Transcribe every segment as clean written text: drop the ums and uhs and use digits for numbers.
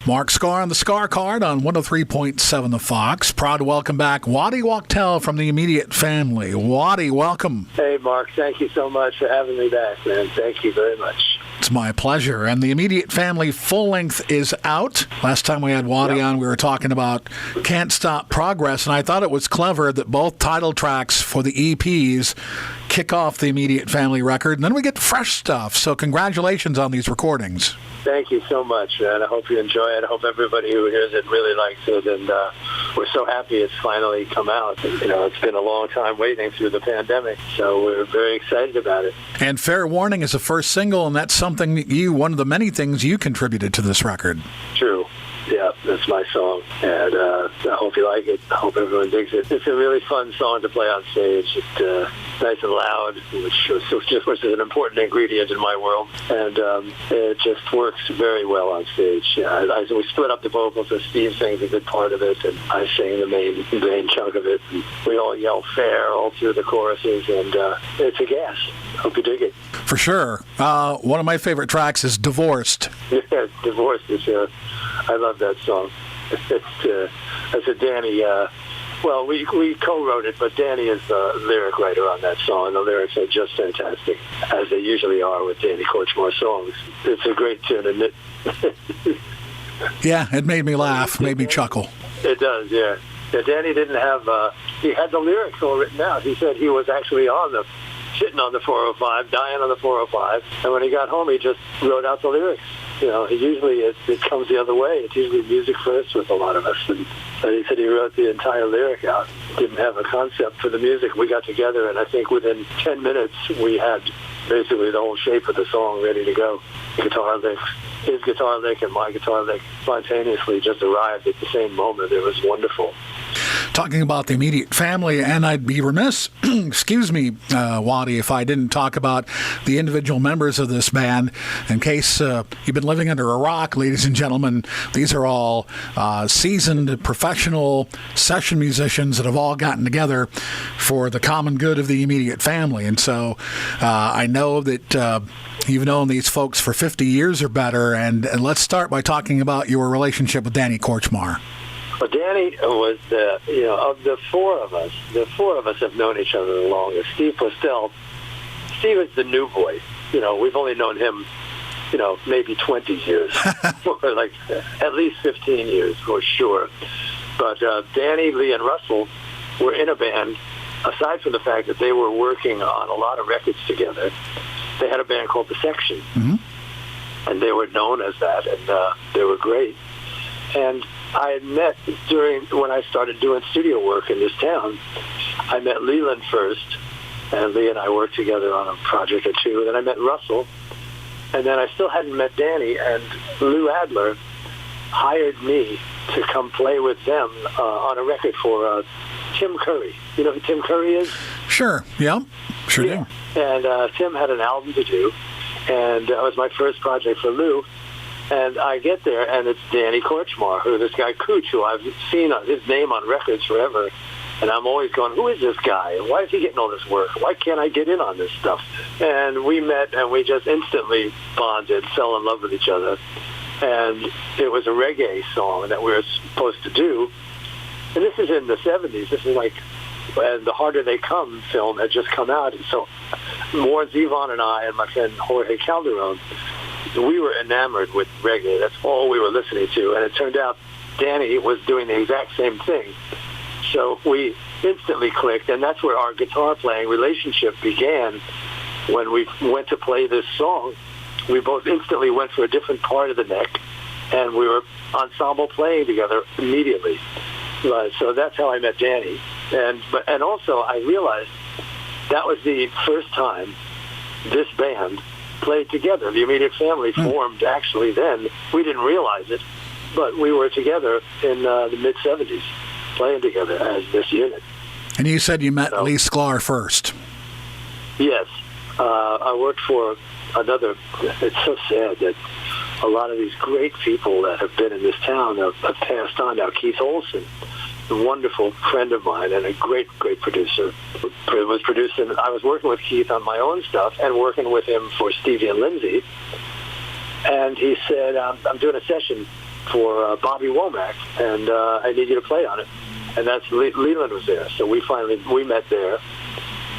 Mark Skaar on the Skaar Kaard on 103.7 The Fox. Proud to welcome back Waddy Wachtel from the immediate family. Waddy, welcome. Hey, Mark. Thank you so much for having me back, man. Thank you very much. It's my pleasure. And the immediate family full length is out. Last time we had Waddy on, we were talking about Can't Stop Progress, and I thought it was clever that both title tracks for the EPs kick off the immediate family record, and then we get fresh stuff. So congratulations on these recordings. Thank you so much, man. I hope you enjoy it. I hope everybody who hears it really likes it, and we're so happy it's finally come out. You know, it's been a long time waiting through the pandemic, so we're very excited about it. And Fair Warning is the first single, and that's something that one of the many things you contributed to this record. True. Yeah, that's my song, and I hope you like it. I hope everyone digs it. It's a really fun song to play on stage. It's nice and loud, which is an important ingredient in my world, and it just works very well on stage. We split up the vocals, so Steve sings a good part of it, and I sing the main chunk of it. And we all yell "fair" all through the choruses, and it's a gas. Hope you dig it. For sure. One of my favorite tracks is "Divorced." Yeah, "Divorced" is I love that song. It's a Danny. Well, we co-wrote it, but Danny is the lyric writer on that song. The lyrics are just fantastic, as they usually are with Danny Korchmar songs. It's a great tune, isn't it? Yeah, it made me laugh, made me chuckle. It does, yeah. Yeah, Danny didn't have. He had the lyrics all written out. He said he was actually sitting on the 405, dying on the 405, and when he got home, he just wrote out the lyrics. You know, usually it comes the other way. It's usually music first with a lot of us. And he said he wrote the entire lyric out. Didn't have a concept for the music. We got together, and I think within 10 minutes we had basically the whole shape of the song ready to go. Guitar licks, his guitar lick and my guitar lick spontaneously just arrived at the same moment. It was wonderful. Talking about the immediate family, and I'd be remiss, excuse me, Waddy, if I didn't talk about the individual members of this band. In case you've been living under a rock, ladies and gentlemen, these are all seasoned professional session musicians that have all gotten together for the common good of the immediate family. And so I know that you've known these folks for 50 years or better, and let's start by talking about your relationship with Danny Korchmar. Well, Danny was of the four of us have known each other the longest. Steve Postel, Steve is the new boy. You know, we've only known him, maybe 20 years, or like at least 15 years for sure. But Danny, Lee, and Russell were in a band, aside from the fact that they were working on a lot of records together. They had a band called The Section, and they were known as that, and they were great. And I had met when I started doing studio work in this town. I met Leland first, and Lee and I worked together on a project or two. Then I met Russell, and then I still hadn't met Danny, and Lou Adler hired me to come play with them on a record for Tim Curry. You know who Tim Curry is? Sure, yeah, sure do. And Tim had an album to do, and that was my first project for Lou. And I get there, and it's Danny Korchmar, who this guy Cooch, who I've seen his name on records forever. And I'm always going, who is this guy? Why is he getting all this work? Why can't I get in on this stuff? And we met, and we just instantly bonded, fell in love with each other. And it was a reggae song that we were supposed to do. And this is in the 70s. This is like, and The Harder They Come film had just come out. And so Warren Zevon and I and my friend Jorge Calderon, we were enamored with reggae. That's all we were listening to. And it turned out Danny was doing the exact same thing. So we instantly clicked, and that's where our guitar playing relationship began. When we went to play this song, we both instantly went for a different part of the neck, and we were ensemble playing together immediately. So that's how I met Danny. And also I realized that was the first time this band played together. The immediate family formed actually then. We didn't realize it, but we were together in the mid-'70s playing together as this unit. And you said you met Lee Sklar first. Yes. I worked for another. It's so sad that a lot of these great people that have been in this town have passed on now. Keith Olsen, a wonderful friend of mine and a great producer, was producing. I was working with Keith on my own stuff and working with him for Stevie and Lindsay. And he said, I'm doing a session for Bobby Womack, and I need you to play on it. And that's Leland was there, so we met there,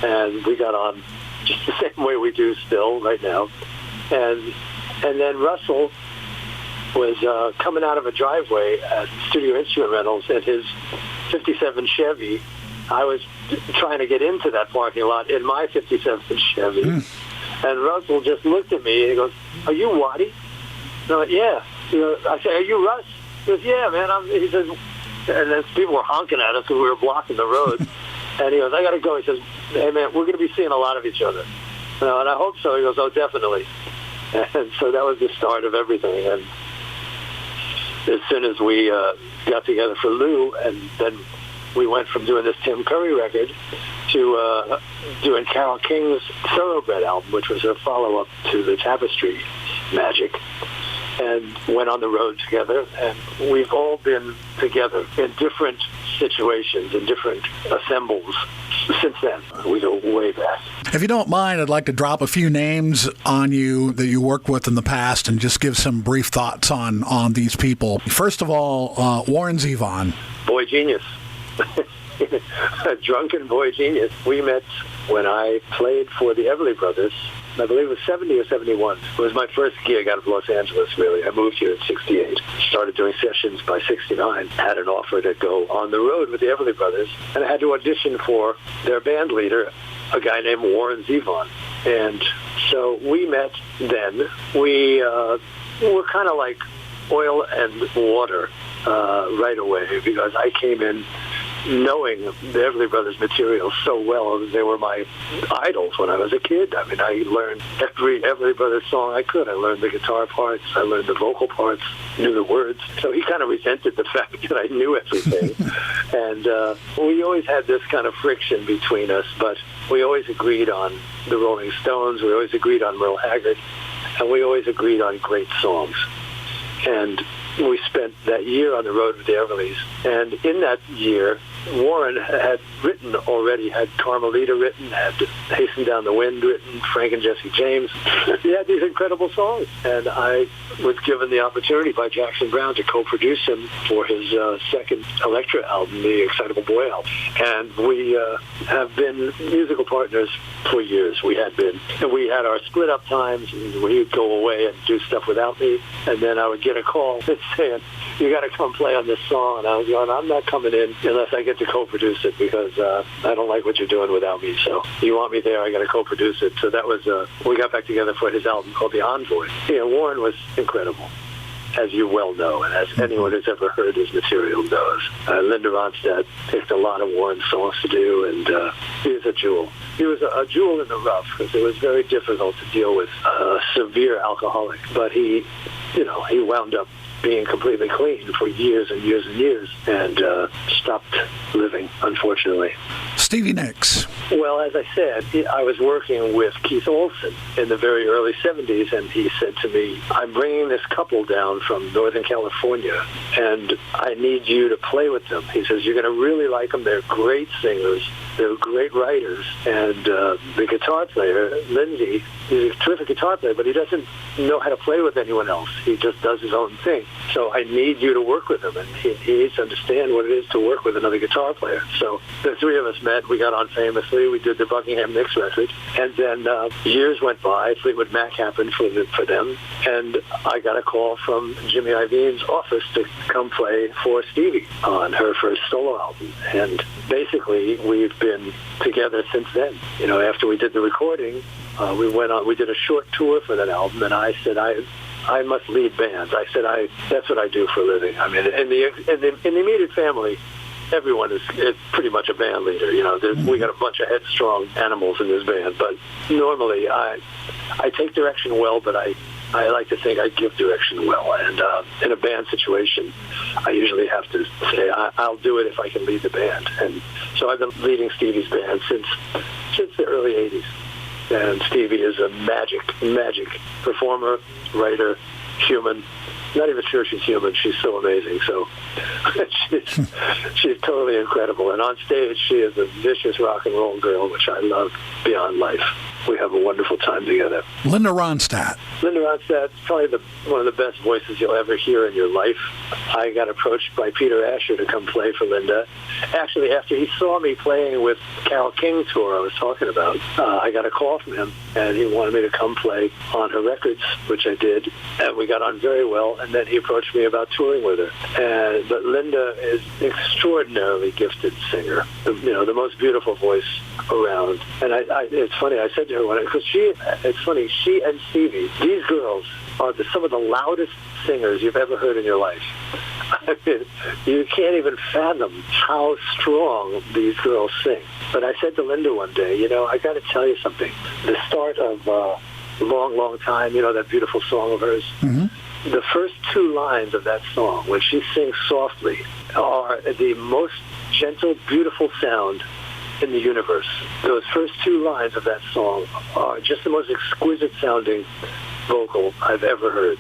and we got on just the same way we do still right now. And then Russell was coming out of a driveway at Studio Instrument Rentals in his 57 Chevy. I was trying to get into that parking lot in my 57 Chevy. And Russell just looked at me and he goes, "Are you Waddy?" And I'm like, "Yeah." I said, "Are you Russ?" He goes, "Yeah, man." He says, and then people were honking at us because we were blocking the road. And he goes, "I got to go." He says, "Hey, man, we're going to be seeing a lot of each other." And I hope so. He goes, "Oh, definitely." And so that was the start of everything. And as soon as we got together for Lou, and then we went from doing this Tim Curry record to doing Carole King's Thoroughbred album, which was a follow-up to the Tapestry Magic, and went on the road together. And we've all been together in different situations, in different assembles since then. We go way back. If you don't mind, I'd like to drop a few names on you that you worked with in the past and just give some brief thoughts on these people. First of all, Warren Zevon. Boy genius. A drunken boy genius. We met when I played for the Everly Brothers. I believe it was 70 or 71. It was my first gig out of Los Angeles, really. I moved here in 68. Started doing sessions by 69. Had an offer to go on the road with the Everly Brothers. And I had to audition for their band leader, a guy named Warren Zevon. And so we met then. We were kind of like oil and water right away, because I came in knowing the Everly Brothers material so well. They were my idols when I was a kid. I mean, I learned every Everly Brothers song I could. I learned the guitar parts. I learned the vocal parts, knew the words. So he kind of resented the fact that I knew everything. And we always had this kind of friction between us, but we always agreed on the Rolling Stones. We always agreed on Merle Haggard. And we always agreed on great songs. And we spent that year on the road with the Everlys. And in that year, Warren had written already, had Carmelita written, had Hasten Down the Wind written, Frank and Jesse James. He had these incredible songs. And I was given the opportunity by Jackson Browne to co-produce him for his second Elektra album, the Excitable Boy album. And we have been musical partners for years. We had been. And we had our split-up times, and he would go away and do stuff without me. And then I would get a call saying, "You got to come play on this song." And I was going, "I'm not coming in unless I get to co-produce it, because I don't like what you're doing without me. So you want me there, I got to co-produce it." So that was, we got back together for his album called The Envoy. Warren was incredible, as you well know, and as anyone who's ever heard his material knows. Linda Ronstadt picked a lot of Warren songs to do, and he was a jewel. He was a jewel in the rough, because it was very difficult to deal with a severe alcoholic. But he wound up being completely clean for years and years and years, and stopped living, unfortunately. Stevie Nicks. Well, as I said, I was working with Keith Olsen in the very early 70s, and he said to me, "I'm bringing this couple down from Northern California, and I need you to play with them." He says, "You're going to really like them. They're great singers. They're great writers." And the guitar player, Lindsey, he's a terrific guitar player, but he doesn't know how to play with anyone else. He just does his own thing. So I need you to work with him, and he needs to understand what it is to work with another guitar player. So the three of us met. We got on famously. We did the Buckingham Nicks record, and then years went by. Fleetwood Mac happened for them, and I got a call from Jimmy Iovine's office to come play for Stevie on her first solo album. And basically, we've been together since then. After we did the recording, we did a short tour for that album, and I said, I must lead bands. I said, that's what I do for a living. I mean, in the immediate family, everyone is pretty much a band leader. We got a bunch of headstrong animals in this band, but normally I take direction well, but I like to think I give direction well. And in a band situation, I usually have to say, I'll do it if I can lead the band. And so I've been leading Stevie's band since the early 80s. And Stevie is a magic performer, writer, human, not even sure she's human. She's so amazing. So she's totally incredible. And on stage, she is a vicious rock and roll girl, which I love beyond life. We have a wonderful time together. Linda Ronstadt. Linda Ronstadt, probably one of the best voices you'll ever hear in your life. I got approached by Peter Asher to come play for Linda. Actually, after he saw me playing with Carole King tour I was talking about, I got a call from him, and he wanted me to come play on her records, which I did, and we got on very well, and then he approached me about touring with her. But Linda is an extraordinarily gifted singer, the most beautiful voice around. And it's funny, I said to her, because it's funny, she and Stevie, these girls are some of the loudest singers you've ever heard in your life. I mean, you can't even fathom how strong these girls sing. But I said to Linda one day, I got to tell you something. The start of Long, Long Time, that beautiful song of hers, the first two lines of that song, when she sings softly, are the most gentle, beautiful sound in the universe. Those first two lines of that song are just the most exquisite sounding vocal I've ever heard.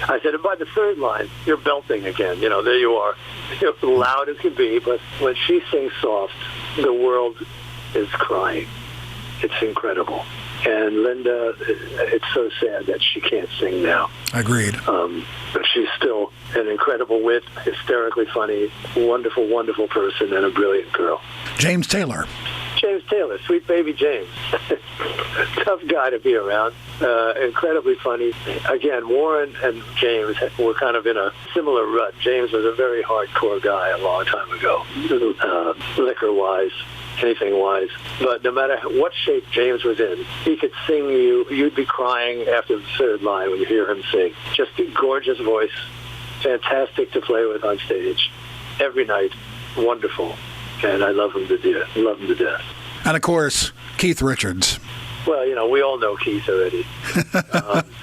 I said, and by the third line, you're belting again. There you are. You're loud as can be, but when she sings soft, the world is crying. It's incredible. And Linda, it's so sad that she can't sing now. Agreed. But she's still an incredible wit, hysterically funny, wonderful, wonderful person, and a brilliant girl. James Taylor. James Taylor, sweet baby James. Tough guy to be around. Incredibly funny. Again, Warren and James were kind of in a similar rut. James was a very hardcore guy a long time ago, liquor-wise, anything-wise. But no matter what shape James was in, he could sing you'd be crying after the third line when you hear him sing. Just a gorgeous voice, fantastic to play with on stage. Every night, wonderful. And I love him to death. And, of course, Keith Richards. Well, we all know Keith already.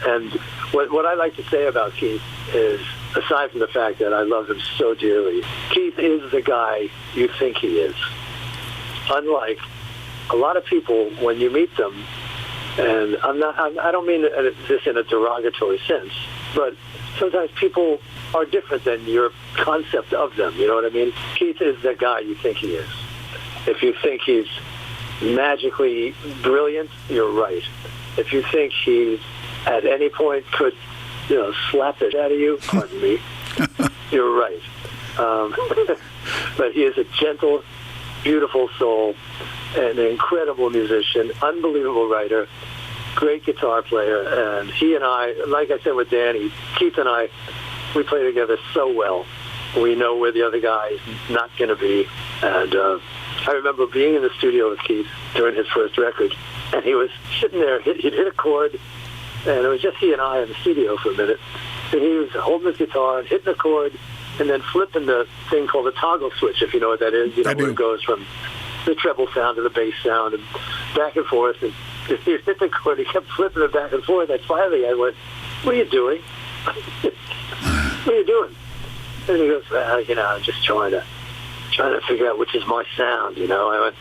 And what I like to say about Keith is, aside from the fact that I love him so dearly, Keith is the guy you think he is. Unlike a lot of people, when you meet them, and I don't mean this in a derogatory sense, but sometimes people are different than your concept of them. You know what I mean? Keith is the guy you think he is. If you think he's magically brilliant, you're right. If you think he at any point could, slap it out of you, pardon me, you're right. But he is a gentle, beautiful soul, an incredible musician, unbelievable writer, great guitar player, and he and I, like I said with Danny, Keith and I, we play together so well. We know where the other guy is not going to be. And I remember being in the studio with Keith during his first record, and he was sitting there, he'd hit a chord, and it was just he and I in the studio for a minute. And he was holding his guitar and hitting a chord, and then flipping the thing called the toggle switch, if you know what that is. Where it goes from the treble sound to the bass sound and back and forth. And if he hit the chord, he kept flipping it back and forth. And finally I went, "What are you doing? What are you doing?" And he goes, I'm just trying to figure out which is my sound, I went,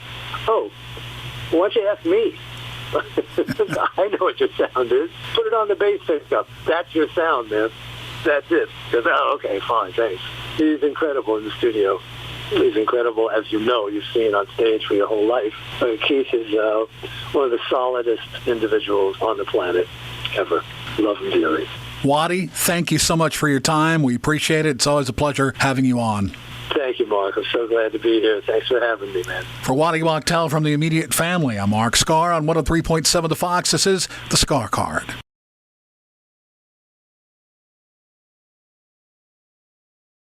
"Oh, why don't you ask me? I know what your sound is. Put it on the bass pickup. That's your sound, man. That's it." He goes, "Oh, okay, fine, thanks." He's incredible in the studio. He's incredible, as you've seen on stage for your whole life. Keith is one of the solidest individuals on the planet ever. Love him dearly. Waddy, thank you so much for your time. We appreciate it. It's always a pleasure having you on. Thank you, Mark. I'm so glad to be here. Thanks for having me, man. For Waddy Wachtel from the immediate family, I'm Mark Skaar on 103.7 The Fox. This is the Skaar Kaard.